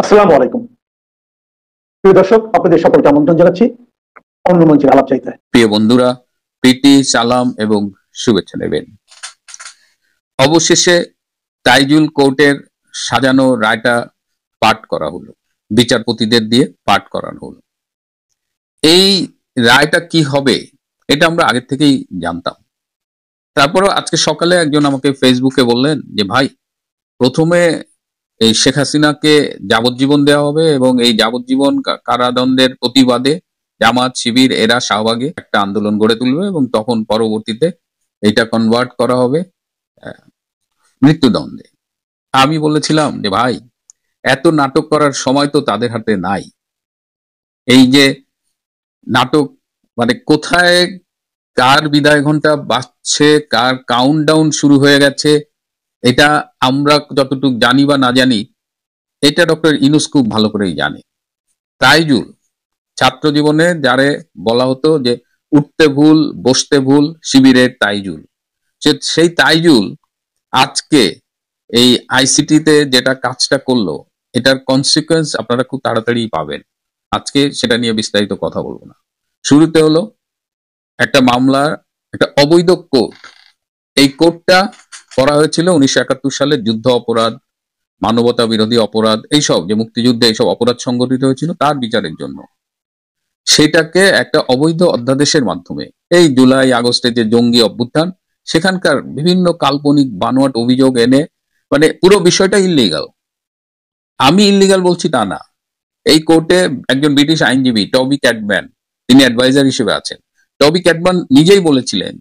আসসালামু আলাইকুম প্রিয় দর্শক, আপনাদের সকলকে আমন্ত্রণ জানাচ্ছি অন্য মঞ্চের আলাপ চাইতে। প্রিয় বন্ধুরা, প্রীতি, সালাম এবং শুভেচ্ছা নেবেন। অবশেষে তাইজুল কোর্টের সাজানো রায়টা পাঠ করা হলো, বিচারপতিদের দিয়ে পাঠ করানো হলো। এই রায়টা কি হবে এটা আমরা আগে থেকেই জানতাম। তারপরও আজকে সকালে একজন আমাকে ফেসবুকে বললেন যে ভাই, প্রথমে এই শেখ হাসিনাকে যাবজ্জীবন দেওয়া হবে এবং এই যাবজ্জীবন কারাদণ্ডের প্রতিবাদে জামাত, শিবির এরা শাহবাগে একটা আন্দোলন গড়ে তুলবে এবং তখন পরবর্তীতে এটা কনভার্ট করা হবে মৃত্যুদণ্ডে। আমি বলেছিলাম যে ভাই, এত নাটক করার সময় তো তাদের হাতে নাই। এই যে নাটক, মানে কোথায় কার বিদায় ঘন্টা বাজছে, কার কাউন্টডাউন শুরু হয়ে গেছে, এটা আমরা যতটুকু জানি বা না জানি, এটা ডক্টর ইউনূস খুব ভালো করেই জানে। তাইজুল ছাত্র জীবনে যারে বলা হতো যে উঠতে ভুল বসতে ভুল শিবিরের তাইজুল, সেই তাইজুল আজকে এই আইসিটিতে যেটা কাজটা করলো, এটার কনসিকুয়েন্স আপনারা খুব তাড়াতাড়ি পাবেন। আজকে সেটা নিয়ে বিস্তারিত কথা বলবো না। শুরুতে হলো একটা মামলার একটা অবৈধ কোর্ট। এই কোর্টটা করা হয়েছিল 1971 সালে যুদ্ধ অপরাধ, মানবতা বিরোধী অপরাধ, এইসব যে মুক্তিযুদ্ধে এইসব অপরাধ সংঘটিত হয়েছিল তার বিচারের জন্য। সেটাকে একটা অবৈধ অধ্যাদেশের মাধ্যমে এই জুলাই আগস্টে যে জঙ্গি অভ্যুত্থান, সেখানকার বিভিন্ন কাল্পনিক বানোয়াট অভিযোগ এনে, মানে পুরো বিষয়টা ইল্লিগাল। আমি ইল্লিগাল বলছি তা না। এই কোর্টে একজন ব্রিটিশ আইনজীবী টবি ক্যাটম্যান, তিনি অ্যাডভাইজার হিসেবে আছেন। টবি ক্যাটম্যান নিজেই বলেছিলেন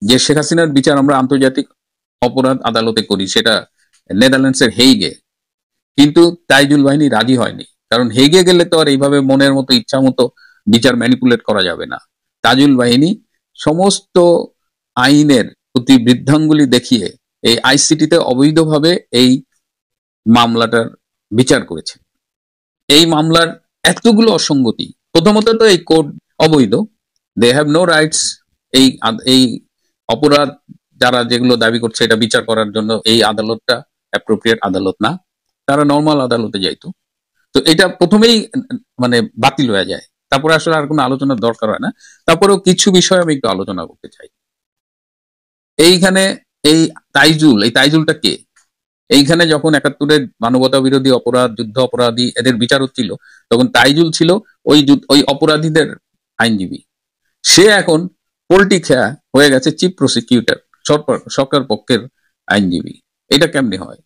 যে শেখ হাসিনার বিচার আমরা আন্তর্জাতিক অপরাধ আদালতে করি, সেটা নেদারল্যান্ডসের হেইগে। কিন্তু তাইজুল বাহিনী রাজি হয়নি, কারণ হেগে গেলে তো আর এইভাবে মনের মতো ইচ্ছা মতো বিচার ম্যানিপুলেট করা যাবে না। তাইজুল বাহিনী সমস্ত আইনের প্রতি বৃদ্ধাঙ্গুলি দেখিয়ে এই আইসিটিতে অবৈধভাবে এই মামলাটার বিচার করেছে। এই মামলার এতগুলো অসঙ্গতি, প্রথমত তো এই কোর্ট অবৈধ, দে হ্যাভ নো রাইটস। এই অপরাধ যারা যেগুলো দাবি করছে এটা বিচার করার জন্য এই আদালতটা অ্যাপ্রোপ্রিয়েট আদালত না, তারা নর্মাল আদালতে যাইতো। তো এটা প্রথমেই মানে বাতিল হয়ে যায়, তারপরে আসলে আর কোনো আলোচনার দরকার হয় না। তারপরেও কিছু বিষয় আমি একটু আলোচনা করতে চাই। এইখানে এই তাইজুলটা কে? এইখানে যখন 71-এর মানবতা বিরোধী অপরাধ, যুদ্ধ অপরাধী এদের বিচার হচ্ছিল, তখন তাইজুল ছিল ওই অপরাধীদের আইনজীবী। সে এখন পোল্টি খেয়া হয়ে গেছে চিফ প্রসিকিউটর, সরকার পক্ষের আইনজীবী। এটা কেমনি হয়?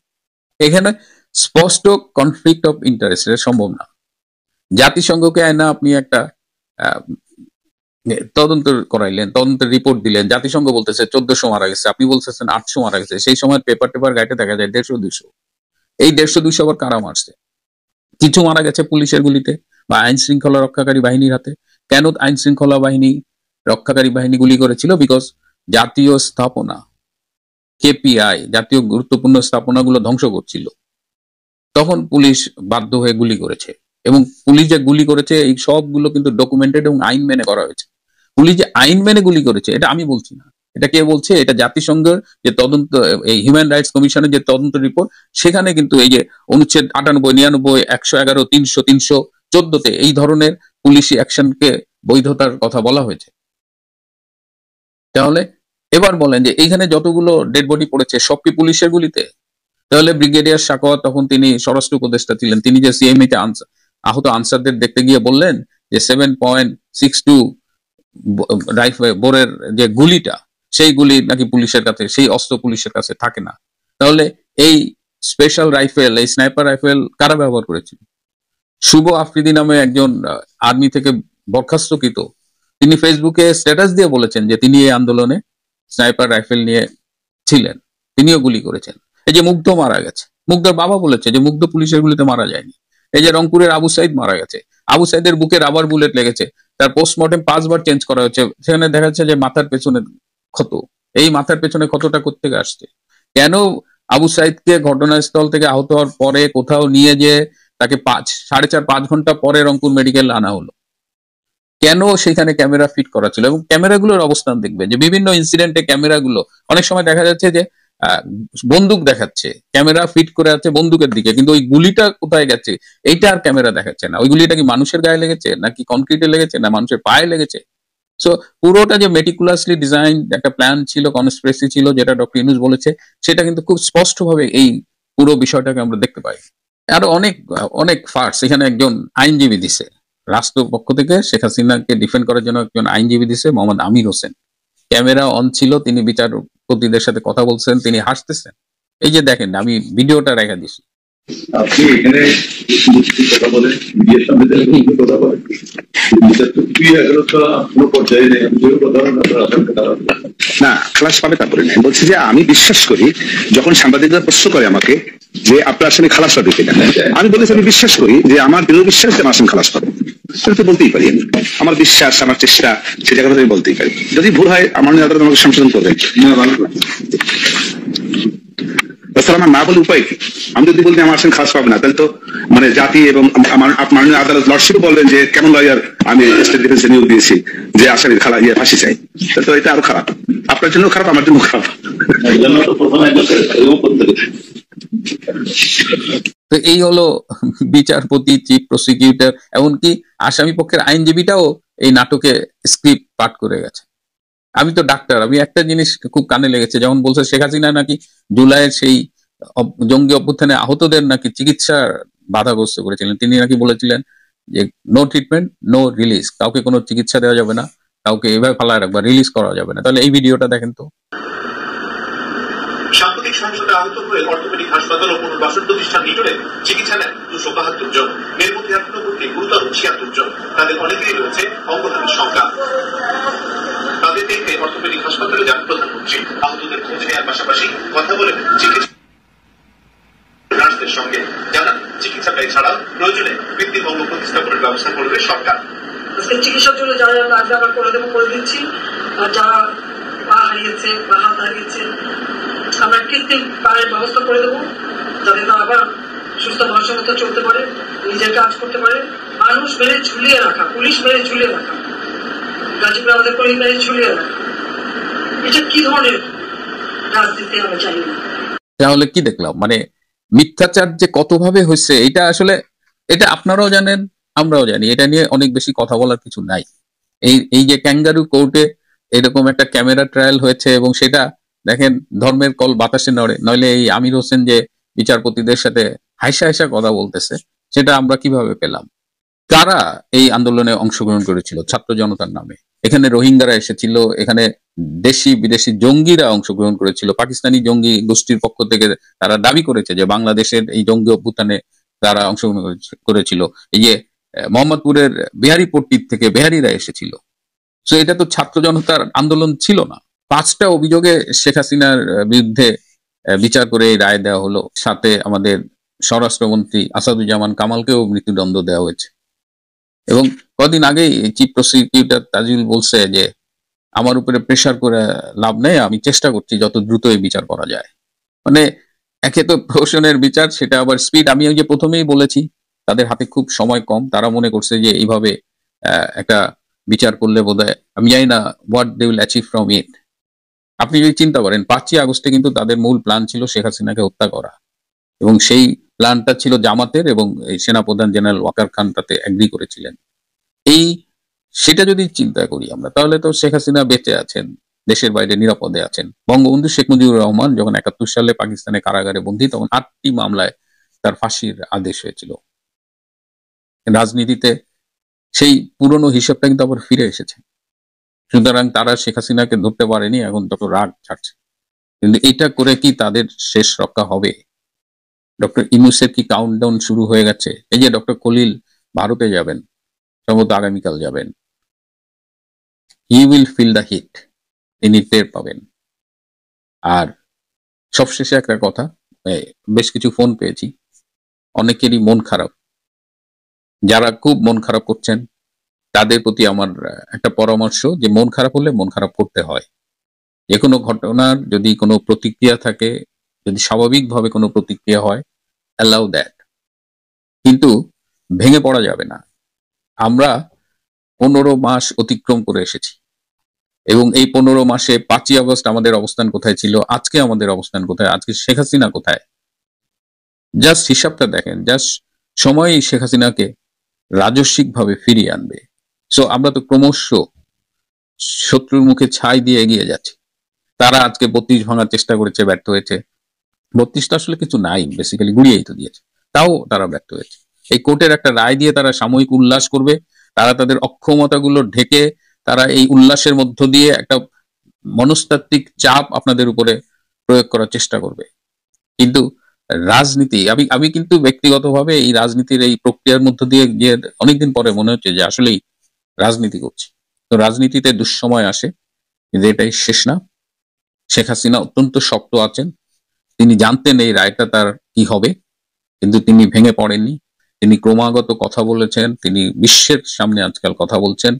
এখানে স্পষ্ট কনফ্লিক্ট অফ ইন্টারেস্ট, এটা সম্ভব না। জাতিসংঘকে আয়না আপনি একটা তদন্ত করাইলেন, তদন্তের রিপোর্ট দিলেন, জাতিসংঘ বলতেছে 1400 মারা গেছে, আপনি বলতেছেন 800 মারা গেছে। সেই সময় পেপার গাইতে দেখা যায় 150-200। এই 150-200 আবার কারা মারছে? কিছু মারা গেছে পুলিশের গুলিতে বা আইন শৃঙ্খলা রক্ষাকারী বাহিনীর হাতে। কেন আইন শৃঙ্খলা বাহিনী রক্ষাকারী বাহিনী গুলি করেছিল? বিকজ জাতীয় স্থাপনা, কেপিআই, জাতীয় গুরুত্বপূর্ণ স্থাপনাগুলো ধ্বংস করছিল, তখন পুলিশ বাধ্য হয়ে গুলি করেছে। এবং পুলিশ যে গুলি করেছে এই সবগুলো কিন্তু ডকুমেন্টেড এবং আইন মেনে করা হয়েছে। পুলিশ যে আইন মেনে গুলি করেছে এটা আমি বলছি না, এটা কে বলছে? এটা জাতিসংঘের যে তদন্ত, এই হিউম্যান রাইটস কমিশনের যে তদন্ত রিপোর্ট, সেখানে কিন্তু এই যে অনুচ্ছেদ 98, 99, 111, 300, 314-তে এই ধরনের পুলিশি অ্যাকশনকে বৈধতার কথা বলা হয়েছে। তাহলে এবার বলেন যে এইখানে যতগুলো ডেড বডি পড়েছে সব কি পুলিশের গুলিতে? তাহলে ব্রিগেডিয়ার সাকোয়াত, তখন তিনি স্বরাষ্ট্র উপদেষ্টা ছিলেন, তিনি যে সিএমএ তে আহত আনসারদের দেখতে গিয়ে বললেন যে 7.62 বোরের যে গুলিটা, সেই গুলি নাকি পুলিশের কাছে, সেই অস্ত্র পুলিশের কাছে থাকে না। তাহলে এই স্পেশাল রাইফেল, এই স্নাইপার রাইফেল কারা ব্যবহার করেছিল? শুভ আফ্রিদি নামে একজন আর্মি থেকে বরখাস্তকৃত, তিনি ফেসবুকে স্ট্যাটাস দিয়ে বলেছেন যে তিনি এই আন্দোলনে স্নাইপার রাইফেল নিয়ে ছিলেন, তিনিও গুলি করেছেন। এই যে মুগ্ধ মারা গেছে, মুগ্ধর বাবা বলেছে যে মুগ্ধ পুলিশের গুলিতে মারা যায়নি। এই যে রংপুরের আবু সাইদ মারা গেছে, আবু সাইদের বুকে রাবার বুলেট লেগেছে, তার পোস্টমর্টেম 5 বার চেঞ্জ করা হয়েছে, সেখানে দেখা যাচ্ছে যে মাথার পেছনে ক্ষত। এই মাথার পেছনে ক্ষতটা কোত্থেকে আসছে? কেন আবু সাইদকে ঘটনাস্থল থেকে আহত হওয়ার পরে কোথাও নিয়ে যে তাকে 4.5 ঘন্টা পরে রংপুর মেডিকেল আনা হলো? কেন সেখানে ক্যামেরা ফিট করা ছিল? এবং ক্যামেরাগুলোর অবস্থান দেখবে যে বিভিন্ন ইনসিডেন্টে ক্যামেরাগুলো অনেক সময় দেখা যাচ্ছে যে বন্দুক দেখাচ্ছে, ক্যামেরা ফিট করে আছে বন্দুকের দিকে, কিন্তু ওই গুলিটা কোথায় গেছে এইটা আর ক্যামেরা দেখাচ্ছে না। ওই গুলিটা কি মানুষের গায়ে লেগেছে, নাকি কনক্রিটে লেগেছে, না মানুষের পায়ে লেগেছে? সো পুরোটা যে মেটিকুলাসলি ডিজাইন একটা প্ল্যান ছিল, কনস্পিরেসি ছিল, যেটা ডক্টর ইউনূস বলেছে, সেটা কিন্তু খুব স্পষ্টভাবে এই পুরো বিষয়টাকে আমরা দেখতে পাই। আরো অনেক অনেক ফার্স এখানে একজন আইনজীবী দিছে, রাষ্ট্রপক্ষ থেকে শেখ হাসিনাকে ডিফেন্ড করার জন্য একজন আইনজীবী দিছে, মোহাম্মদ আমির হোসেন। ক্যামেরা অন ছিল, তিনি বিচারপতিদের সাথে কথা বলছেন, তিনি হাসতেছেন। এই যে দেখেন, আমি ভিডিওটা রেখে দিছি। আপনি এখানে কথা বলেন, মিডিয়ার সামনে কথা বলেন, না ক্লাস পাবে তারপরে আমি বলছি যে আমি বিশ্বাস করি যখন সাংবাদিকরা প্রশ্ন করে আমাকে যে আপনার আসামি খালাস পাবে কিনা, আমি বলেছি আমি বিশ্বাস করি যে আমার দৃঢ় বিশ্বাস যে আমার আসামি খালাস পাবে। সেটা তো বলতেই পারি আমি, আমার বিশ্বাস, আমার চেষ্টা, সেটা কথা আমি বলতেই পারি। যদি ভুল হয় আমার আদালত আমাকে সংশোধন করবেন। তাছাড়া আমার না বলে উপায় কি? আমি যদি বলতে আমার আসামি খালাস পাবে না, তাহলে তো মানে জাতি এবং আমার মাননীয় আদালত লর্ডশিপও বলবেন যে কেমন লয়ার আমি স্টেট ডিফেন্সে নিয়োগ দিয়েছি যে আসামির ফাঁসি চাই, তাহলে তো এটা আরো খারাপ। আপনার জন্য খারাপ, আমার জন্য খারাপ। তো এই হলো বিচারপতি, চিফ প্রসিকিউটর, এমনকি আসামি পক্ষের আইনজীবীটাও এই নাটকে স্ক্রিপ্ট পাঠ করে গেছে। আমি তো ডাক্তার, আমি একটা জিনিস খুব কানে লেগেছে, যেমন বলছে শেখ হাসিনা নাকি জুলাইয়ের সেই জঙ্গি অভ্যুত্থানে আহতদের নাকি চিকিৎসার বাধাগ্রস্ত করেছিলেন। তিনি নাকি বলেছিলেন যে নো ট্রিটমেন্ট নো রিলিজ, কাউকে কোনো চিকিৎসা দেওয়া যাবে না, কাউকে এভাবে ফালায় রাখবা, রিলিজ করা যাবে না। তাহলে এই ভিডিওটা দেখেন তো। সাম্প্রতিক সহিংসতা আহত হয়ে অর্থোপেডিক হাসপাতাল ও পুনর্বাসন প্রতিষ্ঠান নিটোরে চিকিৎসা নেন 272 জন, এর মধ্যে এখনো পর্যন্ত গুরুতর 76 জন। তাদের অনেকেই রয়েছে অঙ্গহানির সংখ্যা। তাদের দেখতে অর্থোপেডিক হাসপাতালে যান প্রধানমন্ত্রী। আহতদের খোঁজ নেওয়ার পাশাপাশি কথা বলেন চিকিৎসা নার্সদের সঙ্গে, জানান চিকিৎসা ব্যয় ছাড়াও প্রয়োজনে ভিত্তিভঙ্গ প্রতিস্থাপনের ব্যবস্থা করবে সরকার। চিকিৎসার জন্য যারা লাগবে আবার করে দেবো, করে দিচ্ছি। আর যারা পা হারিয়েছে বা হাত হারিয়েছে আমরা কৃত্রিম পায়ের ব্যবস্থা করে দেবো, যাতে তারা আবার সুস্থ মানুষের মতো চলতে পারে, নিজের কাজ করতে পারে। মানুষ মেরে ঝুলিয়ে রাখা, পুলিশ মেরে ঝুলিয়ে রাখা, গাজীপুরে আমাদের করে মেরে ঝুলিয়ে রাখা, এটা কি ধরনের রাজনীতি আমরা চাই না। তাহলে কি দেখলাম, মানে মিথ্যাচার যে কতভাবে হয়েছে, এটা আসলে এটা আপনারাও জানেন, আমরাও জানি। এটা নিয়ে অনেক বেশি কথা বলার কিছু নাই। এই যে ক্যাঙ্গারু কোর্টে এরকম একটা ক্যামেরা ট্রায়াল হয়েছে, এবং সেটা দেখেন ধর্মের কল বাতাসে নড়ে। নইলে এই আমির হোসেন যে বিচারপতিদের সাথে হাসা হাসা কথা বলতেছে, সেটা আমরা কিভাবে পেলাম? কারা এই আন্দোলনে অংশগ্রহণ করেছিল ছাত্র জনতার নামে? এখানে রোহিঙ্গারা এসেছিল, এখানে দেশি বিদেশি জঙ্গিরা অংশগ্রহণ করেছিল। পাকিস্তানি জঙ্গি গোষ্ঠীর পক্ষ থেকে তারা দাবি করেছে যে বাংলাদেশের এই জঙ্গি অভ্যুত্থানে তারা অংশগ্রহণ করেছিল। এই যে মোহাম্মদপুরের বিহারীপট্টির থেকে বিহারীরা এসেছিল। তো এটা তো ছাত্র জনতার আন্দোলন ছিল না। 5টা অভিযোগে শেখ হাসিনার বিরুদ্ধে বিচার করে রায় দেওয়া হলো। সাথে আমাদের স্বরাষ্ট্রমন্ত্রী আসাদুজ্জামান কামালকেও মৃত্যুদণ্ড দেওয়া হয়েছে। এবং কদিন আগেই চিফ প্রসিকিউটর তাজিউল বলছে যে আমার উপরে প্রেশার করে লাভ নেই, আমি চেষ্টা করছি যত দ্রুত এই বিচার করা যায়। মানে একে তো প্রহসনের বিচার, সেটা আবার স্পিড। আমি ওই যে প্রথমেই বলেছি, তাদের হাতে খুব সময় কম। তারা মনে করছে যে এইভাবে একটা বিচার করলে বোধহয়, আমি জানি না what they will achieve from it. আপনি যদি চিন্তা করেন, 5ই আগস্টে কিন্তু তাদের মূল প্ল্যান ছিল শেখ হাসিনাকে হত্যা করা, এবং সেই প্ল্যানটা ছিল জামাতের, এবং সেনাপ্রধান জেনারেল ওয়াকার খান তাতে এগ্রি করেছিলেন। সেটা যদি চিন্তা করি আমরা, তাহলে তো শেখ হাসিনা বেঁচে আছেন, দেশের বাইরে নিরাপদে আছেন। বঙ্গবন্ধু শেখ মুজিবুর রহমান যখন 71 সালে পাকিস্তানে কারাগারে বন্দী, তখন 8টি মামলায় তার ফাঁসির আদেশ হয়েছিল। রাজনীতিতে সেই পুরনো হিসাবটা কিন্তু আবার ফিরে এসেছে। সুতরাং তারা শেখ হাসিনাকে ধরতে পারেনি, এখন তত রাগ ছাড়ছে। কিন্তু এটা করে কি তাদের শেষ রক্ষা হবে? ডক্টর ইউনূসের কি কাউন্টডাউন শুরু হয়ে গেছে? এই যে ডক্টর খলিল ভারতে যাবেন, সম্ভবত আগামীকাল যাবেন। He will feel the heat, তিনি টের পাবেন। আর সবশেষে একটা কথা, বেশ কিছু ফোন পেয়েছি, অনেকেরই মন খারাপ। যারা খুব মন খারাপ করছেন তাদের প্রতি আমার একটা পরামর্শ, যে মন খারাপ হলে মন খারাপ করতে হয়। যে কোনো ঘটনার যদি কোনো প্রতিক্রিয়া থাকে, যদি স্বাভাবিকভাবে কোনো প্রতিক্রিয়া হয়, অ্যালাউ দ্যাট, কিন্তু ভেঙে পড়া যাবে না। আমরা 15 মাস অতিক্রম করে এসেছি, এবং এই 15 মাসে 5ই আগস্ট আমাদের অবস্থান কোথায় ছিল, আজকে আমাদের অবস্থান কোথায়, আজকে শেখ হাসিনা কোথায়, জাস্ট হিসাবটা দেখেন। জাস্ট সময়ই শেখ হাসিনাকে রাজস্বিক ভাবে ফিরিয়ে আনবে। সো আমরা তো ক্রমশ শত্রুর মুখে ছাই দিয়ে এগিয়ে যাচ্ছি। তারা আজকে 32 ভাঙার চেষ্টা করেছে, ব্যর্থ হয়েছে। 32টা আসলে কিছু নাই, বেসিক্যালি গুড়িয়েই তো দিয়েছে, তাও তারা ব্যর্থ হয়েছে। এই কোর্টের একটা রায় দিয়ে তারা সাময়িক উল্লাস করবে, তারা তাদের অক্ষমতাগুলো ঢেকে তারা এই উল্লাসের মধ্য দিয়ে একটা মনস্তাত্ত্বিক চাপ আপনাদের উপরে প্রয়োগ করার চেষ্টা করবে। কিন্তু রাজনীতি, আমি কিন্তু ব্যক্তিগতভাবে এই রাজনীতির এই প্রক্রিয়ার মধ্য দিয়ে গিয়ে অনেকদিন পরে মনে হচ্ছে যে আসলেই রাজনীতি করছি। তো রাজনীতিতে দুঃসময় আসে, কিন্তু এটাই শেষ না। শেখ হাসিনা অত্যন্ত শক্ত আছেন, তিনি জানতেন এই রায়টা তার কি হবে, কিন্তু তিনি ভেঙে পড়েননি। তিনি ক্রমাগত কথা বলেছেন, তিনি বিশ্বের সামনে আজকাল কথা বলছেন।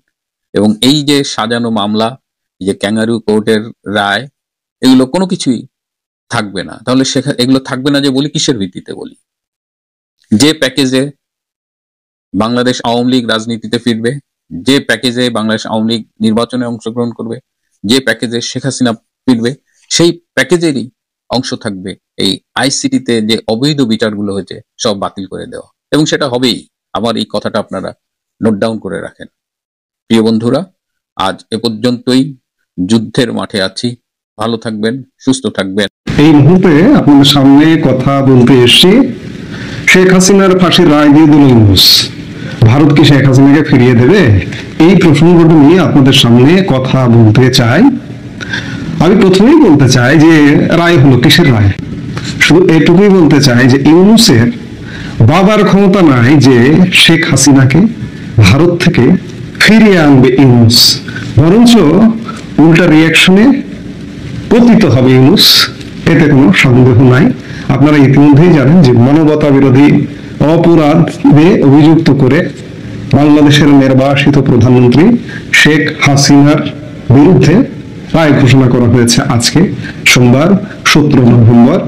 এবং এই যে সাজানো মামলা, এই যে ক্যাঙ্গারু কোর্টের রায়, এগুলো কোনো কিছুই থাকবে না। তাহলে এগুলো থাকবে না যে বলি কিসের ভিত্তিতে বলি? যে প্যাকেজে বাংলাদেশ আওয়ামী লীগ রাজনীতিতে ফিরবে, যে প্যাকেজে বাংলাদেশ আওয়ামী লীগ নির্বাচনে অংশগ্রহণ করবে, যে প্যাকেজে শেখ হাসিনা ফিরবে, সেই প্যাকেজেরই অংশ থাকবে এই আইসিটিতে যে অবৈধ বিচারগুলো হয়েছে সব বাতিল করে দেওয়া। এবং সেটা হবেই। আমার এই কথাটা আপনারা নোট ডাউন করে রাখেন। প্রিয় বন্ধুরা, আজ এ পর্যন্তই। যুদ্ধের মাঠে আছি। ভালো থাকবেন, সুস্থ থাকবেন। এই মুহূর্তে আপনাদের সামনে কথা বলতে এসেছি শেখ হাসিনার ফাঁসির রায় দিয়ে দিল ইউনূস। ভারত কি শেখ হাসিনাকে ফিরিয়ে দেবে? এই প্রসঙ্গটা নিয়ে আপনাদের সামনে কথা বলতে চাই। আমি প্রথমেই বলতে চাই যে রায় হলো কিসের রায়? শুধু এটুকুই বলতে চাই যে ইউনূসের বাবার ক্ষমতা নাই যে শেখ হাসিনাকে ভারত থেকে ফিরিয়ে আনবে ইউনূস, বরঞ্চ উল্টা রিয়াকশনে পতিত হবে ইউনূস, এতে কোনো সন্দেহ নাই। আপনারা ইতিমধ্যেই জানেন যে মানবতা বিরোধী অপরাধে অভিযুক্ত করে বাংলাদেশের নির্বাসিত প্রধানমন্ত্রী শেখ হাসিনার বিরুদ্ধে রায় ঘোষণা করা হয়েছে আজকে সোমবার 17 নভেম্বর।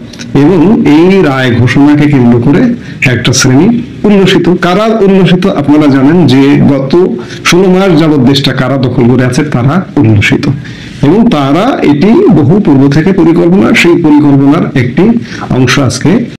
এবং এই রায় ঘোষণাকে কেন্দ্র করে একটা শ্রেণী উল্লসিত। কারা উল্লসিত আপনারা জানেন যে গত 16 মাস যাবৎ দেশটা কারা দখল করে আছে, তারা উল্লসিত। এবং তারা এটি বহু পূর্ব থেকে পরিকল্পনা, সেই পরিকল্পনার একটি অংশ আজকে